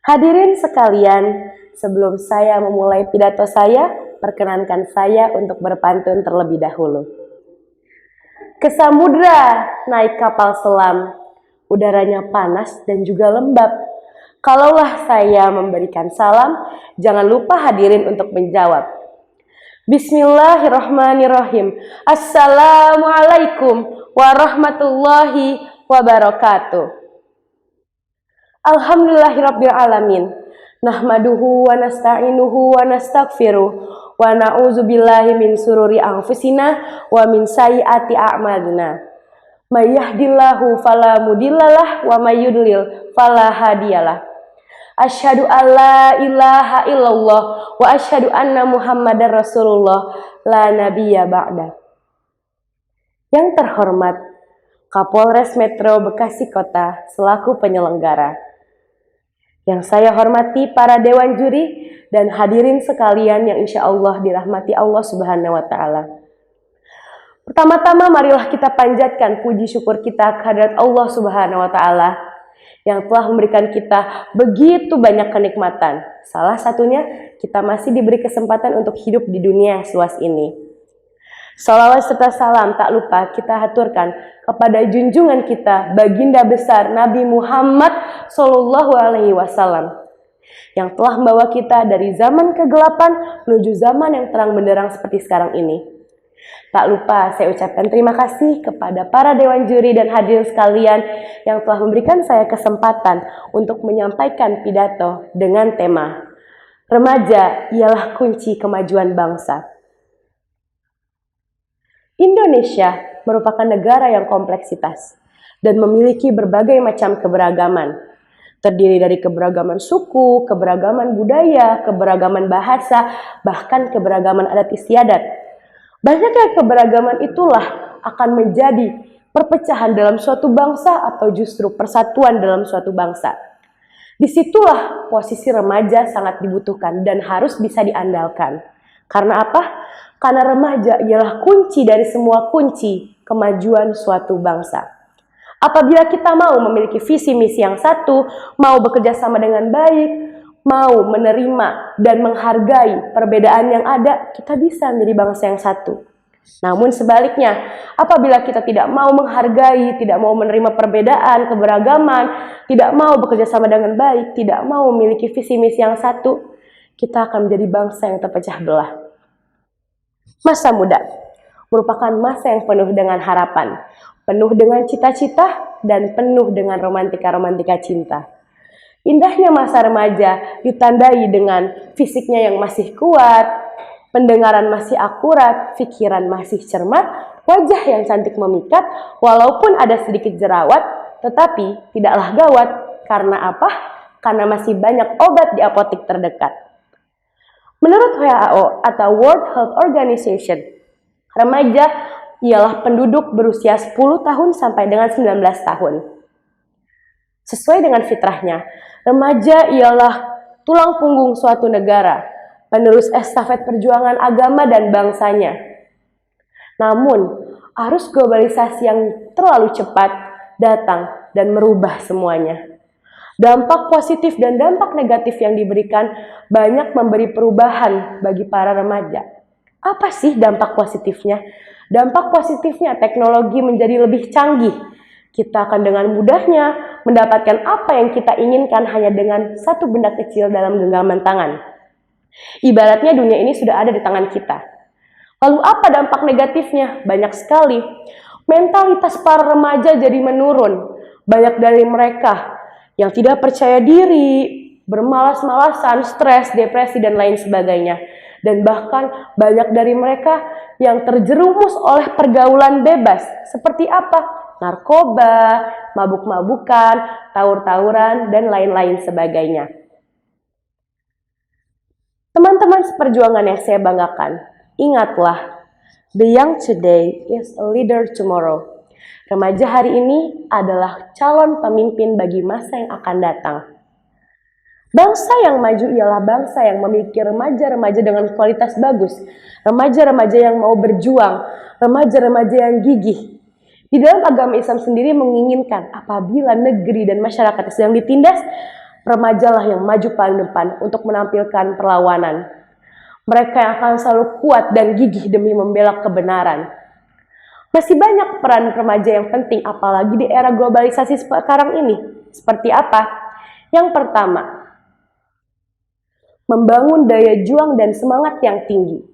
Hadirin sekalian, sebelum saya memulai pidato saya, perkenankan saya untuk berpantun terlebih dahulu. Ke samudra naik kapal selam, udaranya panas dan juga lembab. Kalaulah saya memberikan salam, jangan lupa hadirin untuk menjawab. Bismillahirrahmanirrahim. Assalamualaikum warahmatullahi wabarakatuh. Alhamdulillahirabbil alamin. Nahmaduhu wa nasta'inuhu wa nastaghfiruh wa na'udzubillahi min sururi anfusina wa min sayyiati a'malina. May yahdihillahu fala mudhillalah wa may yudlil fala hadiyalah. Asyhadu an la ilaha illallah wa asyhadu anna Muhammadar Rasulullah la nabiyya ba'da. Yang terhormat Kapolres Metro Bekasi Kota selaku penyelenggara. Yang saya hormati para dewan juri dan hadirin sekalian yang insya Allah dirahmati Allah Subhanahu wa Ta'ala. Pertama-tama marilah kita panjatkan puji syukur kita kehadirat Allah Subhanahu wa Ta'ala yang telah memberikan kita begitu banyak kenikmatan. Salah satunya kita masih diberi kesempatan untuk hidup di dunia yang seluas ini. Shalawat serta salam tak lupa kita haturkan kepada junjungan kita baginda besar Nabi Muhammad Sallallahu Alaihi Wasallam yang telah membawa kita dari zaman kegelapan menuju zaman yang terang benderang seperti sekarang ini. Tak lupa saya ucapkan terima kasih kepada para dewan juri dan hadirin sekalian yang telah memberikan saya kesempatan untuk menyampaikan pidato dengan tema Remaja ialah kunci kemajuan bangsa. Indonesia merupakan negara yang kompleksitas dan memiliki berbagai macam keberagaman. Terdiri dari keberagaman suku, keberagaman budaya, keberagaman bahasa, bahkan keberagaman adat istiadat. Banyaknya keberagaman itulah akan menjadi perpecahan dalam suatu bangsa atau justru persatuan dalam suatu bangsa. Disitulah posisi remaja sangat dibutuhkan dan harus bisa diandalkan. Karena apa? Karena remaja ialah kunci dari semua kunci kemajuan suatu bangsa. Apabila kita mau memiliki visi misi yang satu, mau bekerja sama dengan baik, mau menerima dan menghargai perbedaan yang ada, kita bisa menjadi bangsa yang satu. Namun sebaliknya, apabila kita tidak mau menghargai, tidak mau menerima perbedaan, keberagaman, tidak mau bekerja sama dengan baik, tidak mau memiliki visi misi yang satu, kita akan menjadi bangsa yang terpecah belah. Masa muda merupakan masa yang penuh dengan harapan, penuh dengan cita-cita, dan penuh dengan romantika-romantika cinta. Indahnya masa remaja ditandai dengan fisiknya yang masih kuat, pendengaran masih akurat, pikiran masih cermat, wajah yang cantik memikat, walaupun ada sedikit jerawat, tetapi tidaklah gawat. Karena apa? Karena masih banyak obat di apotek terdekat. Menurut WHO atau World Health Organization, remaja ialah penduduk berusia 10 tahun sampai dengan 19 tahun. Sesuai dengan fitrahnya, remaja ialah tulang punggung suatu negara, penerus estafet perjuangan agama dan bangsanya. Namun, arus globalisasi yang terlalu cepat datang dan merubah semuanya. Dampak positif dan dampak negatif yang diberikan banyak memberi perubahan bagi para remaja. Apa sih dampak positifnya? Dampak positifnya teknologi menjadi lebih canggih. Kita akan dengan mudahnya mendapatkan apa yang kita inginkan hanya dengan satu benda kecil dalam genggaman tangan. Ibaratnya dunia ini sudah ada di tangan kita. Lalu apa dampak negatifnya? Banyak sekali. Mentalitas para remaja jadi menurun. Banyak dari mereka yang tidak percaya diri, bermalas-malasan, stres, depresi, dan lain sebagainya. Dan bahkan banyak dari mereka yang terjerumus oleh pergaulan bebas. Seperti apa? Narkoba, mabuk-mabukan, tawur-tawuran, dan lain-lain sebagainya. Teman-teman seperjuangan yang saya banggakan, ingatlah, the young today is a leader tomorrow. Remaja hari ini adalah calon pemimpin bagi masa yang akan datang. Bangsa yang maju ialah bangsa yang memiliki remaja-remaja dengan kualitas bagus, remaja-remaja yang mau berjuang, remaja-remaja yang gigih. Di dalam agama Islam sendiri menginginkan apabila negeri dan masyarakat sedang ditindas, Remajalah yang maju paling depan untuk menampilkan perlawanan. Mereka yang akan selalu kuat dan gigih demi membela kebenaran. Masih banyak peran remaja yang penting, apalagi di era globalisasi sekarang ini. Seperti apa? Yang pertama, membangun daya juang dan semangat yang tinggi.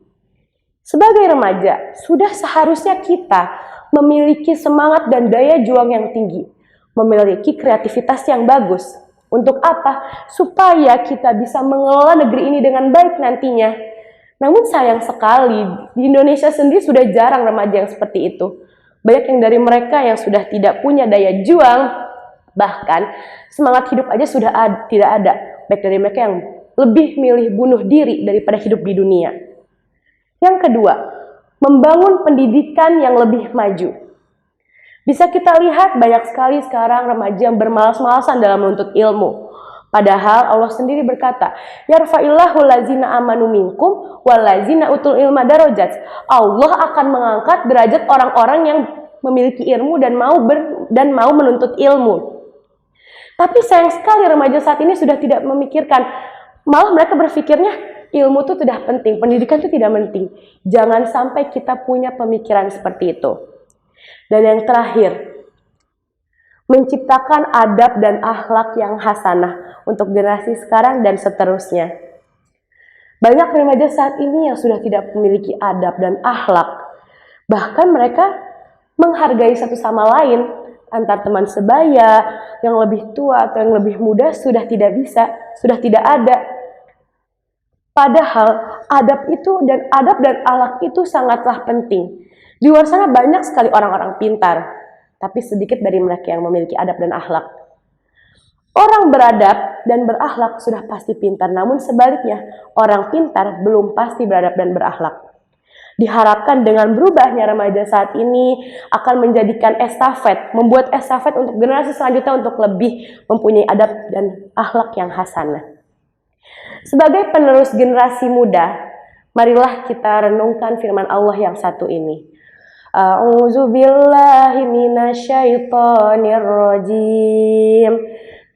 Sebagai remaja, sudah seharusnya kita memiliki semangat dan daya juang yang tinggi, memiliki kreativitas yang bagus. Untuk apa? Supaya kita bisa mengelola negeri ini dengan baik nantinya. Namun sayang sekali, di Indonesia sendiri sudah jarang remaja yang seperti itu. Banyak yang dari mereka yang sudah tidak punya daya juang, bahkan semangat hidup aja sudah tidak ada. Baik dari mereka yang lebih milih bunuh diri daripada hidup di dunia. Yang kedua, membangun pendidikan yang lebih maju. Bisa kita lihat banyak sekali sekarang remaja yang bermalas-malasan dalam menuntut ilmu. Padahal Allah sendiri berkata, yarfa'illahu lazina amanu minkum walazina utul ilma darajat. Allah akan mengangkat derajat orang-orang yang memiliki ilmu dan mau menuntut ilmu. Tapi sayang sekali remaja saat ini sudah tidak memikirkan, malah mereka berpikirnya ilmu itu tidak penting, pendidikan itu tidak penting. Jangan sampai kita punya pemikiran seperti itu. Dan yang terakhir, menciptakan adab dan akhlak yang hasanah untuk generasi sekarang dan seterusnya. Banyak remaja saat ini yang sudah tidak memiliki adab dan akhlak. Bahkan mereka menghargai satu sama lain, antar teman sebaya, yang lebih tua atau yang lebih muda sudah tidak bisa, sudah tidak ada. Padahal adab dan akhlak itu sangatlah penting. Di luar sana banyak sekali orang-orang pintar, tapi sedikit dari mereka yang memiliki adab dan akhlak. Orang beradab dan berakhlak sudah pasti pintar, namun sebaliknya, orang pintar belum pasti beradab dan berakhlak. Diharapkan dengan berubahnya remaja saat ini akan menjadikan estafet, membuat estafet untuk generasi selanjutnya untuk lebih mempunyai adab dan akhlak yang hasanah. Sebagai penerus generasi muda, marilah kita renungkan firman Allah yang satu ini. A'udzu billahi minasyaitonir rajim.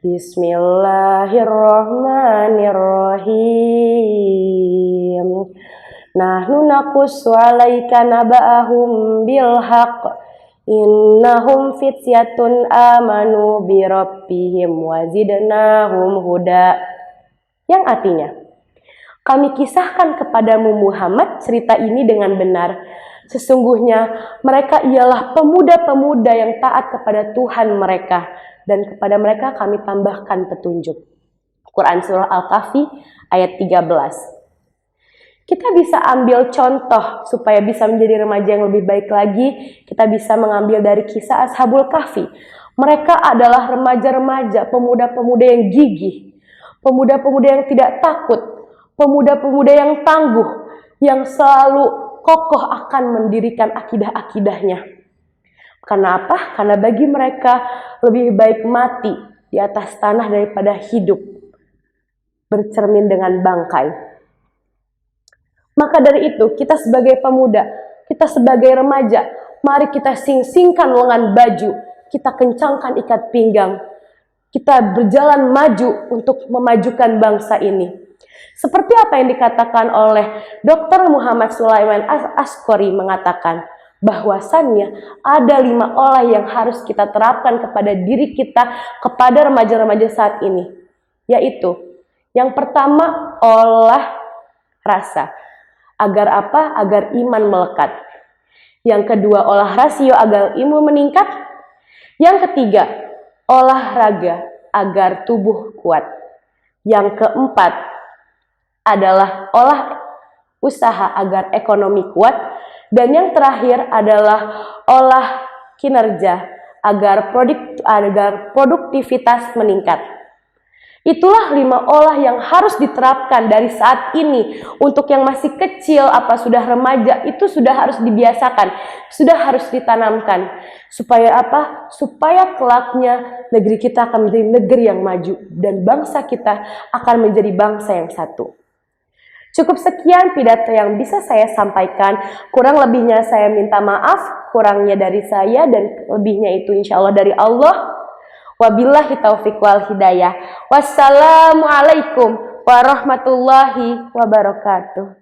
Bismillahirrahmanirrahim. Nahnu naqussu 'alaika naba'ahum bil haqq. Innahum fityatun amanu bi rabbihim wa zidnahum huda. Yang artinya, kami kisahkan kepadamu Muhammad cerita ini dengan benar. Sesungguhnya mereka ialah pemuda-pemuda yang taat kepada Tuhan mereka, dan kepada mereka kami tambahkan petunjuk. Quran Surah Al-Kahfi ayat 13. Kita bisa ambil contoh supaya bisa menjadi remaja yang lebih baik lagi. Kita bisa mengambil dari kisah Ashabul Kahfi. Mereka adalah remaja-remaja, pemuda-pemuda yang gigih, pemuda-pemuda yang tidak takut, pemuda-pemuda yang tangguh, yang selalu kokoh akan mendirikan akidah-akidahnya. Karena apa? Karena bagi mereka lebih baik mati di atas tanah daripada hidup bercermin dengan bangkai. Maka dari itu, kita sebagai pemuda, kita sebagai remaja, mari kita sing-singkan lengan baju, kita kencangkan ikat pinggang, kita berjalan maju untuk memajukan bangsa ini. Seperti apa yang dikatakan oleh Dr. Muhammad Sulaiman Askori mengatakan, bahwasannya ada 5 olah yang harus kita terapkan kepada diri kita, kepada remaja-remaja saat ini. Yaitu, yang pertama, olah rasa. Agar apa? Agar iman melekat. Yang kedua, olah rasio agar ilmu meningkat. Yang ketiga, olahraga agar tubuh kuat. Yang keempat adalah olah usaha agar ekonomi kuat. Dan yang terakhir adalah olah kinerja agar produktivitas meningkat. Itulah 5 olah yang harus diterapkan dari saat ini. Untuk yang masih kecil, sudah remaja, itu sudah harus dibiasakan, sudah harus ditanamkan. Supaya apa? Supaya kelaknya negeri kita akan menjadi negeri yang maju dan bangsa kita akan menjadi bangsa yang satu. Cukup sekian pidato yang bisa saya sampaikan. Kurang lebihnya saya minta maaf. Kurangnya dari saya dan lebihnya itu insya Allah dari Allah. Wabillahi taufiq wal hidayah. Wassalamualaikum warahmatullahi wabarakatuh.